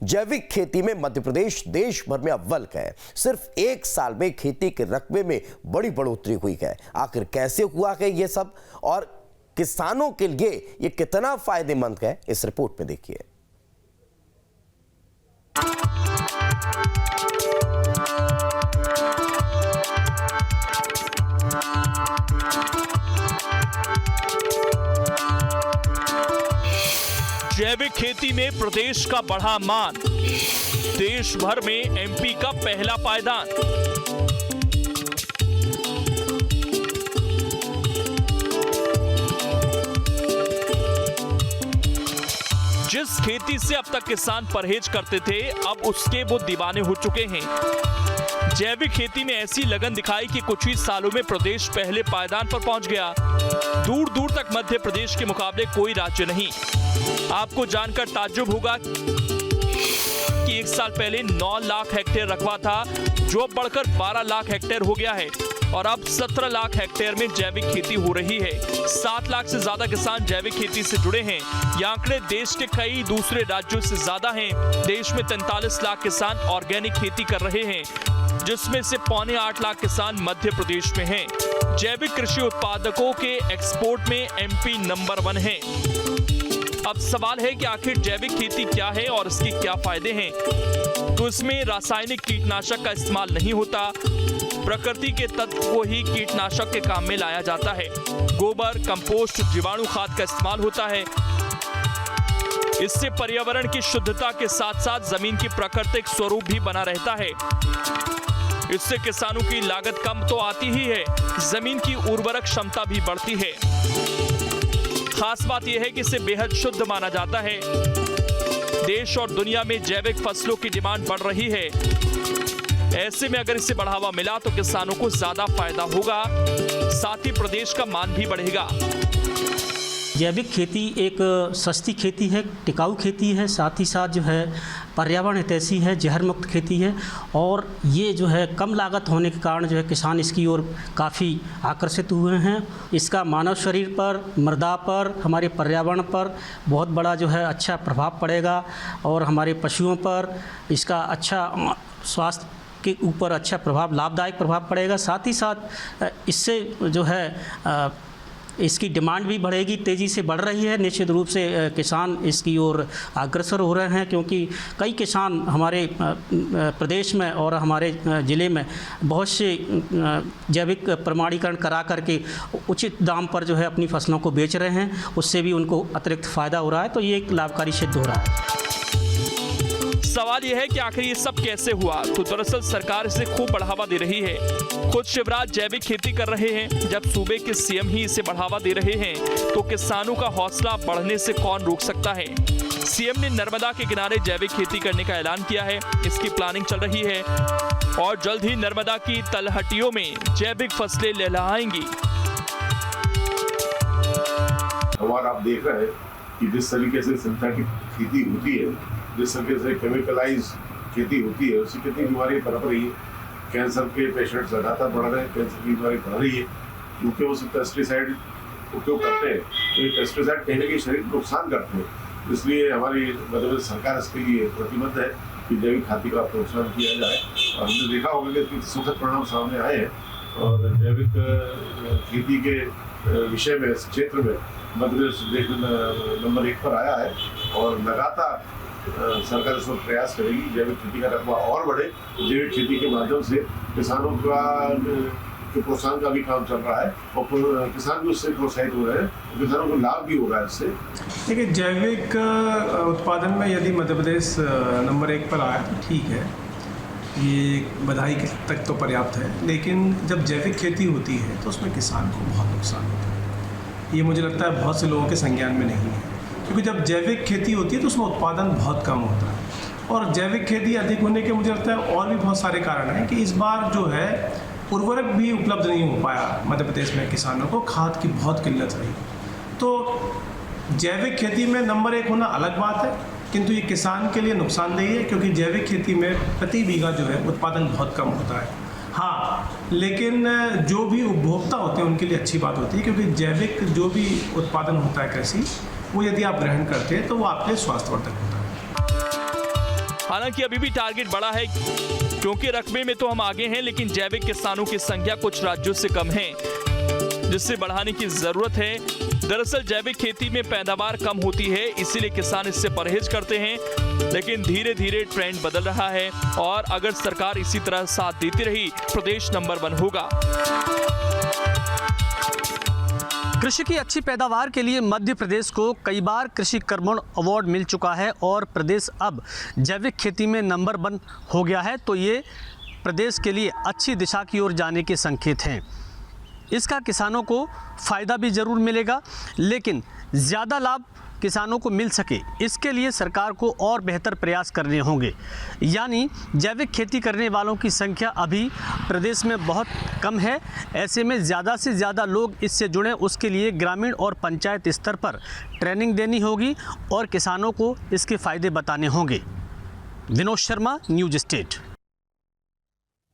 जैविक खेती में मध्य प्रदेश देश भर में अव्वल है। सिर्फ 1 साल में खेती के रकबे में बड़ी बढ़ोतरी हुई है। आखिर कैसे हुआ है ये सब और किसानों के लिए ये कितना फायदेमंद है, इस रिपोर्ट में देखिए। जैविक खेती में प्रदेश का बढ़ा मान, देश भर में एमपी का पहला पायदान। जिस खेती से अब तक किसान परहेज करते थे, अब उसके वो दीवाने हो चुके हैं। जैविक खेती में ऐसी लगन दिखाई कि कुछ ही सालों में प्रदेश पहले पायदान पर पहुंच गया। दूर दूर तक मध्य प्रदेश के मुकाबले कोई राज्य नहीं। आपको जानकर ताज्जुब होगा कि 1 साल पहले 9 लाख हेक्टेयर रकबा था, जो बढ़कर 12 लाख हेक्टेयर हो गया है और अब 17 लाख हेक्टेयर में जैविक खेती हो रही है। 7 लाख से ज्यादा किसान जैविक खेती से जुड़े हैं। ये आंकड़े देश के कई दूसरे राज्यों से ज्यादा हैं। देश में 43 लाख किसान ऑर्गेनिक खेती कर रहे हैं, जिसमें से 7.25 लाख किसान मध्य प्रदेश में हैं। जैविक कृषि उत्पादकों के एक्सपोर्ट में एमपी नंबर 1 है। अब सवाल है कि आखिर जैविक खेती क्या है और इसके क्या फायदे हैं। तो इसमें रासायनिक कीटनाशक का इस्तेमाल नहीं होता। प्रकृति के तत्व को ही कीटनाशक के काम में लाया जाता है। गोबर, कंपोस्ट, जीवाणु खाद का इस्तेमाल होता है। इससे पर्यावरण की शुद्धता के साथ साथ जमीन की प्राकृतिक स्वरूप भी बना रहता है। इससे किसानों की लागत कम तो आती ही है, जमीन की उर्वरक क्षमता भी बढ़ती है। खास बात यह है कि इसे बेहद शुद्ध माना जाता है। देश और दुनिया में जैविक फसलों की डिमांड बढ़ रही है। ऐसे में अगर इसे बढ़ावा मिला तो किसानों को ज्यादा फायदा होगा, साथ ही प्रदेश का मान भी बढ़ेगा। जैविक खेती एक सस्ती खेती है, टिकाऊ खेती है, साथ ही साथ जो है पर्यावरण हितैषी है, जहर मुक्त खेती है और ये जो है कम लागत होने के कारण जो है किसान इसकी ओर काफ़ी आकर्षित हुए हैं। इसका मानव शरीर पर, मृदा पर, हमारे पर्यावरण पर बहुत बड़ा जो है अच्छा प्रभाव पड़ेगा और हमारे पशुओं पर इसका अच्छा स्वास्थ्य के ऊपर अच्छा प्रभाव, लाभदायक प्रभाव पड़ेगा। साथ ही साथ इससे जो है इसकी डिमांड भी बढ़ेगी, तेज़ी से बढ़ रही है। निश्चित रूप से किसान इसकी ओर अग्रसर हो रहे हैं, क्योंकि कई किसान हमारे प्रदेश में और हमारे ज़िले में बहुत से जैविक प्रमाणीकरण करा करके उचित दाम पर जो है अपनी फसलों को बेच रहे हैं। उससे भी उनको अतिरिक्त फ़ायदा हो रहा है, तो ये एक लाभकारी सिद्ध हो रहा है। सवाल यह है कि आखिर ये सब कैसे हुआ। तो दरअसल सरकार इसे खूब बढ़ावा दे रही है। खुद शिवराज जैविक खेती कर रहे हैं। जब सूबे के सीएम ही इसे बढ़ावा दे रहे हैं तो किसानों का हौसला बढ़ने से कौन रोक सकता है। सीएम ने नर्मदा के किनारे जैविक खेती करने का ऐलान किया है। इसकी प्लानिंग चल रही है और जल्द ही नर्मदा की तलहटियों में जैविक फसलें लहलहाएंगी। और आप देख रहे हैं कि जिस तरीके से सिंथेटिक खेती होती है, जिस तरीके से केमिकलाइज खेती होती है, उससे कितनी बीमारी पनप रही है। कैंसर के पेशेंट्स लगातार बढ़ रहे हैं, कैंसर की बीमारी बढ़ रही है क्योंकि वो पेस्टिसाइड उपयोग करते हैं। तो ये पेस्टिसाइड कहीं ना कहीं शरीर को नुकसान करते हैं। इसलिए हमारी मध्य प्रदेश सरकार इसके लिए प्रतिबद्ध है कि जैविक खेती का प्रोत्साहन किया जाए। और हमने देखा होगा कि सुखद परिणाम सामने आए हैं और जैविक खेती के विषय में, इस क्षेत्र में मध्य प्रदेश देश में नंबर 1 पर आया है और लगातार सरकार इस वक्त प्रयास करेगी जैविक खेती का रकबा और बढ़े। जैविक खेती के माध्यम से किसानों का प्रोत्साहन का भी काम चल रहा है और किसान भी उससे प्रोत्साहित हो रहे हैं, किसानों को लाभ भी हो रहा है इससे। देखिए, जैविक उत्पादन में यदि मध्य प्रदेश नंबर 1 पर आया तो ठीक है, ये बधाई तक तो पर्याप्त है। लेकिन जब जैविक खेती होती है तो उसमें किसान को बहुत नुकसान होता है। ये मुझे लगता है बहुत से लोगों के संज्ञान में नहीं है, क्योंकि जब जैविक खेती होती है तो उसमें उत्पादन बहुत कम होता है। और जैविक खेती अधिक होने के मुझे लगता है और भी बहुत सारे कारण हैं कि इस बार जो है उर्वरक भी उपलब्ध नहीं हो पाया मध्य प्रदेश में किसानों को, खाद की बहुत किल्लत रही। तो जैविक खेती में नंबर 1 होना अलग बात है, किंतु ये किसान के लिए नुकसानदेही है, क्योंकि जैविक खेती में प्रति बीघा जो है उत्पादन बहुत कम होता है। हाँ, लेकिन जो भी उपभोक्ता होते हैं उनके लिए अच्छी बात होती है, क्योंकि जैविक जो भी उत्पादन होता है कृषि, वो यदि आप ग्रहण करते हैं तो वो आपके लिए स्वास्थ्यवर्धक होता है। हालांकि अभी भी टारगेट बड़ा है, क्योंकि रकबे में तो हम आगे हैं, लेकिन जैविक किसानों की संख्या कुछ राज्यों से कम है, जिससे बढ़ाने की जरूरत है। दरअसल जैविक खेती में पैदावार कम होती है, इसीलिए किसान इससे परहेज करते हैं, लेकिन धीरे धीरे ट्रेंड बदल रहा है और अगर सरकार इसी तरह साथ देती रही, प्रदेश नंबर 1 होगा। कृषि की अच्छी पैदावार के लिए मध्य प्रदेश को कई बार कृषि कर्मण अवार्ड मिल चुका है और प्रदेश अब जैविक खेती में नंबर 1 हो गया है, तो ये प्रदेश के लिए अच्छी दिशा की ओर जाने के संकेत हैं। इसका किसानों को फ़ायदा भी ज़रूर मिलेगा, लेकिन ज़्यादा लाभ किसानों को मिल सके, इसके लिए सरकार को और बेहतर प्रयास करने होंगे। यानी जैविक खेती करने वालों की संख्या अभी प्रदेश में बहुत कम है। ऐसे में ज़्यादा से ज़्यादा लोग इससे जुड़ें, उसके लिए ग्रामीण और पंचायत स्तर पर ट्रेनिंग देनी होगी और किसानों को इसके फ़ायदे बताने होंगे। Vinod Sharma, news state.